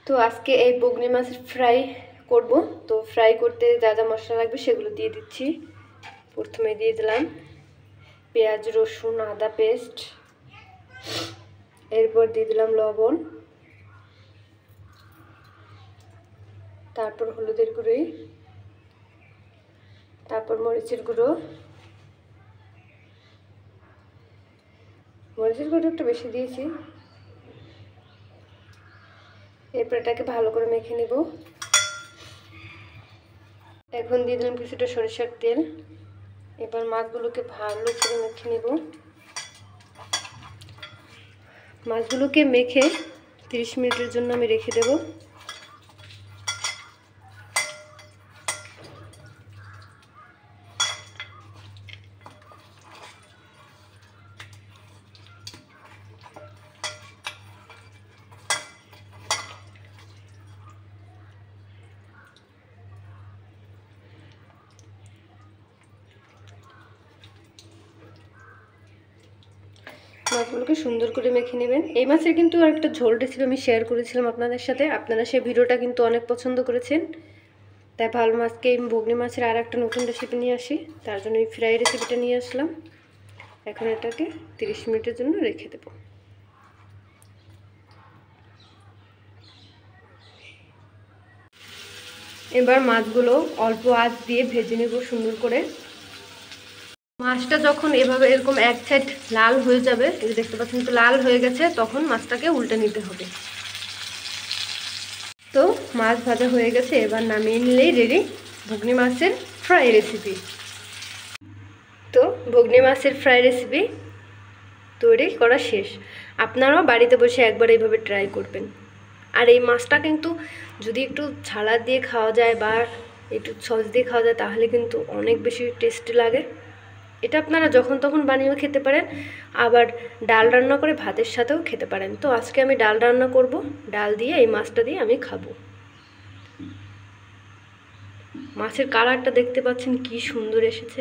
তো আজকে এই বগনি মাছের ফ্রাই করব। তো ফ্রাই করতে যা যা মশলা লাগবে সেগুলো দিয়ে দিচ্ছি। প্রথমে দিয়ে দিলাম পেঁয়াজ রসুন আদা পেস্ট, এরপর দিয়ে দিলাম লবণ, তারপর হলুদের গুঁড়ি, তারপর মরিচের গুঁড়ো। মরিচের গুঁড়ো একটু বেশি দিয়েছি। এরপর এটাকে ভালো করে মেখে নেব। এখন দিয়ে দিলাম কিছুটা সরিষার তেল। এবার মাছগুলোকে ভালো করে মেখে নেব। মাছগুলোকে মেখে 30 মিনিটের জন্য আমি রেখে দেব। মাছগুলোকে সুন্দর করে মেখে নেবেন। এই মাছের কিন্তু আরেকটা ঝোল রেসিপি আমি শেয়ার করেছিলাম আপনাদের সাথে, আপনারা সেই ভিডিওটা কিন্তু অনেক পছন্দ করেছেন। তাই ভালো মাছকে বগনি মাছের আর একটা নতুন রেসিপি নিয়ে আসি, তার জন্য এই ফ্রাই রেসিপিটা নিয়ে আসলাম। এখন এটাকে 30 মিনিটের জন্য রেখে দেব। এবার মাছগুলো অল্প আঁচ দিয়ে ভেজে নেব সুন্দর করে। মাছটা যখন এভাবে এরকম এক সাইড লাল হয়ে যাবে, এই যে দেখতে পাচ্ছেন তো লাল হয়ে গেছে, তখন মাছটাকে উল্টে নিতে হবে। তো মাছ ভাজা হয়ে গেছে, এবার নামিয়ে নিলেই রেডি বগনি মাছের ফ্রাই রেসিপি। তো বগনি মাছের ফ্রাই রেসিপি তৈরি করা শেষ। আপনারাও বাড়িতে বসে একবার এইভাবে ট্রাই করবেন। আর এই মাছটা কিন্তু যদি একটু ছাড়া দিয়ে খাওয়া যায় বা একটু সস দিয়ে খাওয়া যায় তাহলে কিন্তু অনেক বেশি টেস্টি লাগে। এটা আপনারা যখন তখন বানিয়েও খেতে পারেন, আবার ডাল রান্না করে ভাতের সাথেও খেতে পারেন। তো আজকে আমি ডাল রান্না করব, ডাল দিয়ে এই মাছটা দিয়ে আমি খাবো। মাছের কালারটা দেখতে পাচ্ছেন কি সুন্দর এসেছে।